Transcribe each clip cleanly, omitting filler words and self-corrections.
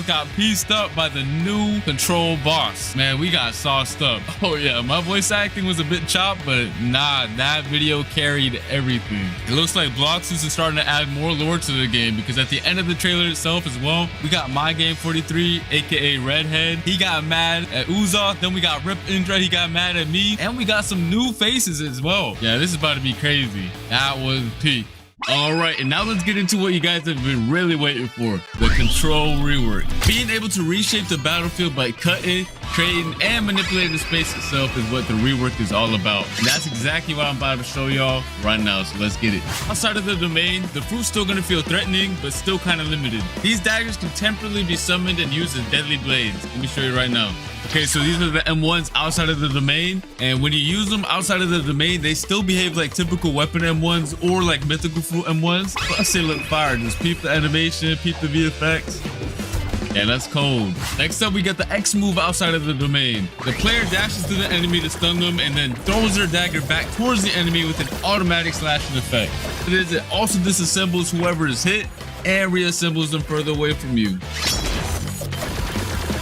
got pieced up by the new control boss. Man, we got sauced up. Oh yeah, my voice acting was a bit chopped, but nah, that video carried everything. It looks like Blox is starting to add more lore to the game, because at the end of the trailer itself as well, we got My Game 43, aka Redhead. He got mad at Uza. Then we got Rip Indra. He got mad at me. And we got some new faces as well. Yeah, this is about to be crazy. That was peak. All right, and now let's get into what you guys have been really waiting for, the control rework. Being able to reshape the battlefield by cutting, creating, and manipulating the space itself is what the rework is all about. And that's exactly what I'm about to show y'all right now, so let's get it. Outside of the domain, the fruit's still gonna feel threatening, but still kind of limited. These daggers can temporarily be summoned and used as deadly blades. Let me show you right now. Okay, so these are the M1s outside of the domain, and when you use them outside of the domain, they still behave like typical weapon M1s or like mythical fruit M1s. Plus they look fire. Just peep the animation, peep the VFX. Yeah, that's cold. Next up, we got the X move outside of the domain. The player dashes to the enemy to stun them and then throws their dagger back towards the enemy with an automatic slashing effect. It also disassembles whoever is hit and reassembles them further away from you.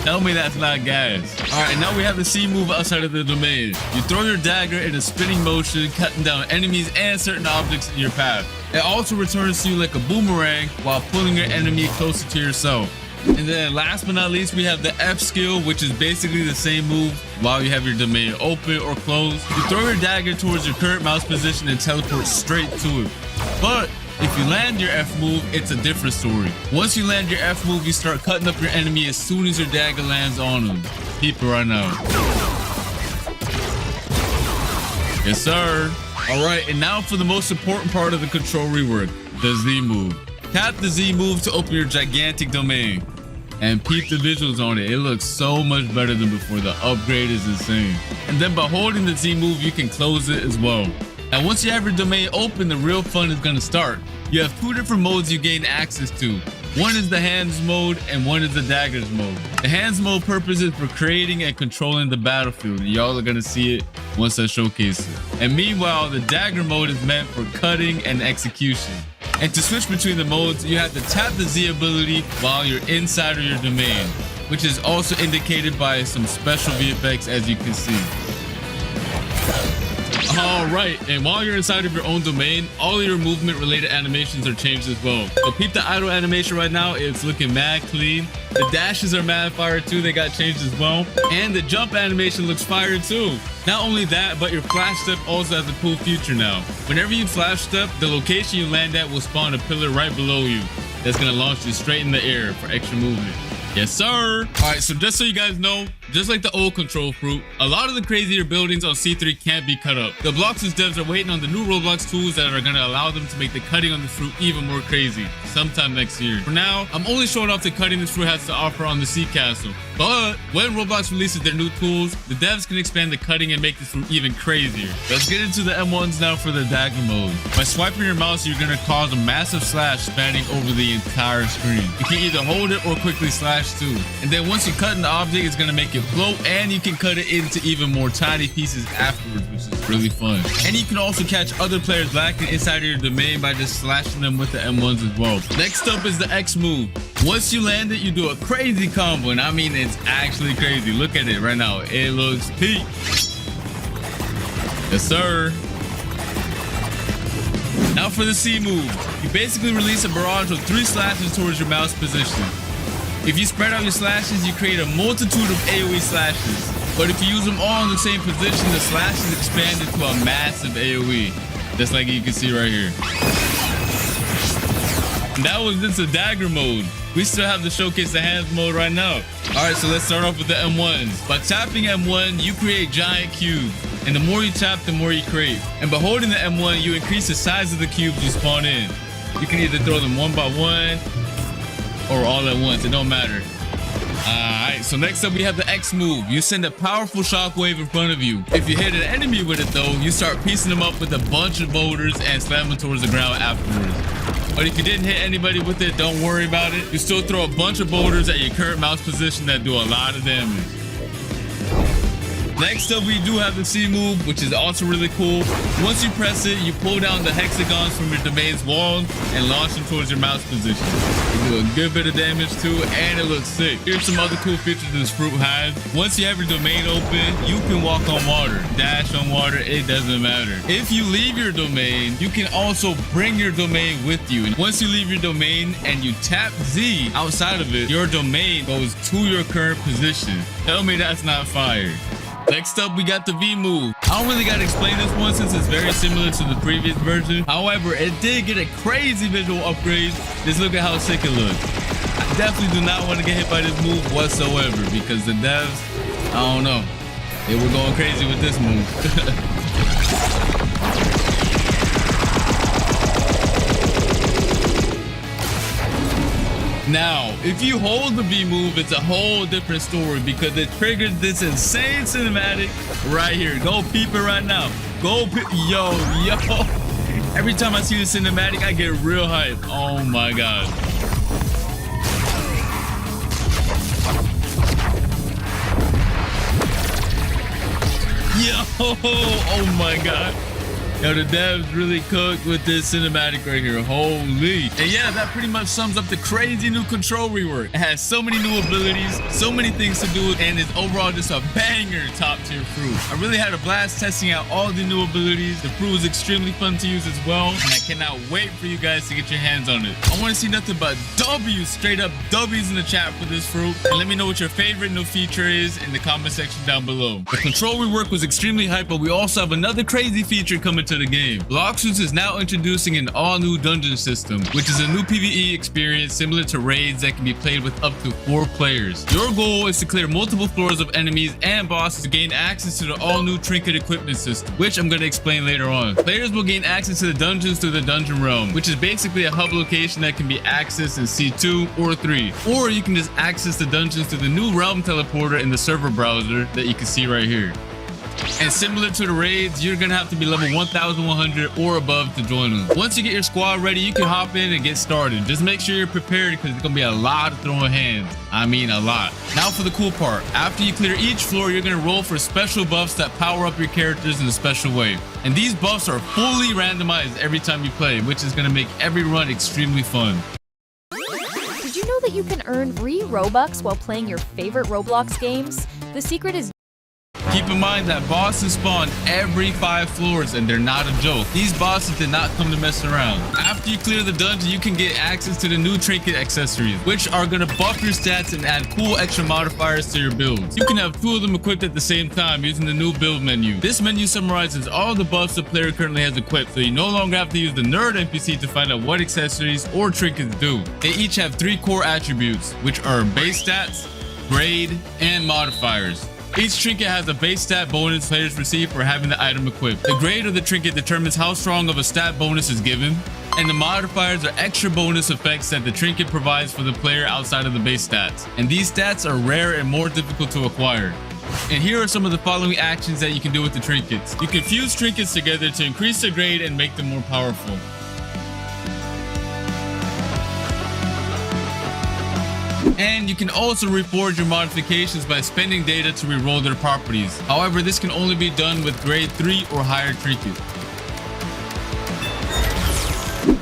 Tell me that's not gas. All right, now we have the C move outside of the domain. You throw your dagger in a spinning motion, cutting down enemies and certain objects in your path. It also returns to you like a boomerang while pulling your enemy closer to yourself. And then last but not least, we have the F skill, which is basically the same move while you have your domain open or closed. You throw your dagger towards your current mouse position and teleport straight to it. But if you land your F move, it's a different story. Once you land your F move, you start cutting up your enemy as soon as your dagger lands on them. Keep it right now. Yes, sir. All right, and now for the most important part of the control rework, the Z move. Tap the Z move to open your gigantic domain. And peep the visuals on it. It looks so much better than before. The upgrade is insane. And then by holding the Z move, you can close it as well. And once you have your domain open, the real fun is gonna start. You have two different modes you gain access to. One is the hands mode and one is the daggers mode. The hands mode purpose is for creating and controlling the battlefield. Y'all are gonna see it once I showcase it. And meanwhile, the dagger mode is meant for cutting and execution. And to switch between the modes, you have to tap the Z ability while you're inside of your domain, which is also indicated by some special VFX, as you can see. All right, and while you're inside of your own domain, all of your movement related animations are changed as well. So peep the idle animation right now. It's looking mad clean. The dashes are mad fire too. They got changed as well. And the jump animation looks fire too. Not only that, but your flash step also has a cool feature now. Whenever you flash step, the location you land at will spawn a pillar right below you that's gonna launch you straight in the air for extra movement. Yes, sir. All right, so just so you guys know, just like the old control fruit, a lot of the crazier buildings on C3 can't be cut up. The Blox's devs are waiting on the new Roblox tools that are gonna allow them to make the cutting on the fruit even more crazy sometime next year. For now, I'm only showing off the cutting this fruit has to offer on the Sea Castle. But when Roblox releases their new tools, the devs can expand the cutting and make this fruit even crazier. Let's get into the M1s now for the dagger mode. By swiping your mouse, you're gonna cause a massive slash spanning over the entire screen. You can either hold it or quickly slash too. And then once you cut an object, it's gonna make it float, and you can cut it into even more tiny pieces afterwards, which is really fun. And you can also catch other players lacking inside of your domain by just slashing them with the M1s as well. Next up is the X move. Once you land it, you do a crazy combo, and I mean it's actually crazy. Look at it right now. It looks peak. Yes, sir. Now for the C move. You basically release a barrage of 3 slashes towards your mouse position. If you spread out your slashes, you create a multitude of AoE slashes. But if you use them all in the same position, the slashes expand into a massive AoE. Just like you can see right here. And that was just a dagger mode. We still have to showcase the hands mode right now. All right, so let's start off with the M1s. By tapping M1, you create giant cubes. And the more you tap, the more you create. And by holding the M1, you increase the size of the cubes you spawn in. You can either throw them one by one or all at once, it don't matter. Alright, so next up we have the X move. You send a powerful shockwave in front of you. If you hit an enemy with it though, you start piecing them up with a bunch of boulders and slam them towards the ground afterwards. But if you didn't hit anybody with it, don't worry about it. You still throw a bunch of boulders at your current mouse position that do a lot of damage. Next up, we do have the C move, which is also really cool. Once you press it, you pull down the hexagons from your domain's wall and launch them towards your mouse position. You do a good bit of damage too, and it looks sick. Here's some other cool features this fruit has. Once you have your domain open, you can walk on water, dash on water, it doesn't matter. If you leave your domain, you can also bring your domain with you. And once you leave your domain and you tap Z outside of it, your domain goes to your current position. Tell me that's not fire. Next up, we got the V move. I don't really got to explain this one since it's very similar to the previous version. However, it did get a crazy visual upgrade. Just look at how sick it looks. I definitely do not want to get hit by this move whatsoever because the devs, I don't know, they were going crazy with this move. Now, if you hold the V move, it's a whole different story because it triggers this insane cinematic right here. Go peep it right now. Go peep. Yo. Every time I see the cinematic, I get real hype. Oh my God. Yo. Oh my God. Yo, the devs really cooked with this cinematic right here. Holy. And yeah, that pretty much sums up the crazy new control rework. It has so many new abilities, so many things to do, and it's overall just a banger top tier fruit. I really had a blast testing out all the new abilities. The fruit was extremely fun to use as well, and I cannot wait for you guys to get your hands on it. I want to see nothing but W's, straight up W's in the chat for this fruit. And let me know what your favorite new feature is in the comment section down below. The control rework was extremely hype, but we also have another crazy feature coming to the game. Blox is now introducing an all-new dungeon system, which is a new PvE experience similar to raids that can be played with up to 4 players. Your goal is to clear multiple floors of enemies and bosses to gain access to the all-new Trinket equipment system, which I'm going to explain later on. Players will gain access to the dungeons through the dungeon realm, which is basically a hub location that can be accessed in C2 or 3, or you can just access the dungeons through the new realm teleporter in the server browser that you can see right here. And similar to the raids, you're gonna have to be level 1100 or above to join them. Once you get your squad ready, you can hop in and get started. Just make sure you're prepared because it's gonna be a lot of throwing hands. I mean a lot. Now for the cool part. After you clear each floor, you're gonna roll for special buffs that power up your characters in a special way. And these buffs are fully randomized every time you play, which is gonna make every run extremely fun. Did you know that you can earn free Robux while playing your favorite Roblox games? The secret is Keep in mind that bosses spawn every 5 floors and they're not a joke. These bosses did not come to mess around. After you clear the dungeon, you can get access to the new Trinket accessories, which are going to buff your stats and add cool extra modifiers to your builds. You can have 2 of them equipped at the same time using the new build menu. This menu summarizes all the buffs the player currently has equipped, so you no longer have to use the nerd NPC to find out what accessories or trinkets do. They each have 3 core attributes, which are base stats, grade, and modifiers. Each trinket has a base stat bonus players receive for having the item equipped. The grade of the trinket determines how strong of a stat bonus is given, and the modifiers are extra bonus effects that the trinket provides for the player outside of the base stats. And these stats are rare and more difficult to acquire. And here are some of the following actions that you can do with the trinkets. You can fuse trinkets together to increase their grade and make them more powerful. And you can also reforge your modifications by spending data to reroll their properties. However, this can only be done with grade 3 or higher trinkets.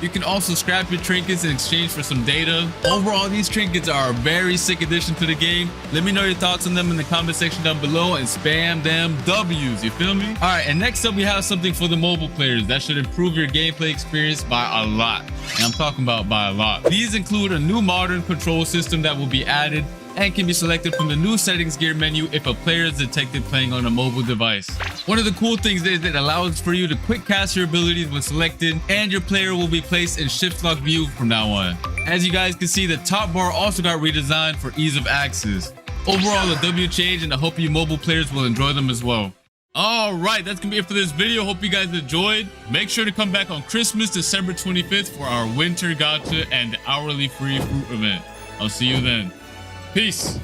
You can also scrap your trinkets in exchange for some data. Overall, these trinkets are a very sick addition to the game. Let me know your thoughts on them in the comment section down below and spam them W's, you feel me? Alright, and next up we have something for the mobile players that should improve your gameplay experience by a lot. And I'm talking about by a lot. These include a new modern control system that will be added and can be selected from the new settings gear menu if a player is detected playing on a mobile device. One of the cool things is it allows for you to quick cast your abilities when selected, and your player will be placed in shift lock view from now on. As you guys can see, the top bar also got redesigned for ease of access. Overall, a W change, and I hope you mobile players will enjoy them as well. Alright, that's gonna be it for this video. Hope you guys enjoyed. Make sure to come back on Christmas, December 25th for our winter gacha and hourly free fruit event. I'll see you then. Peace.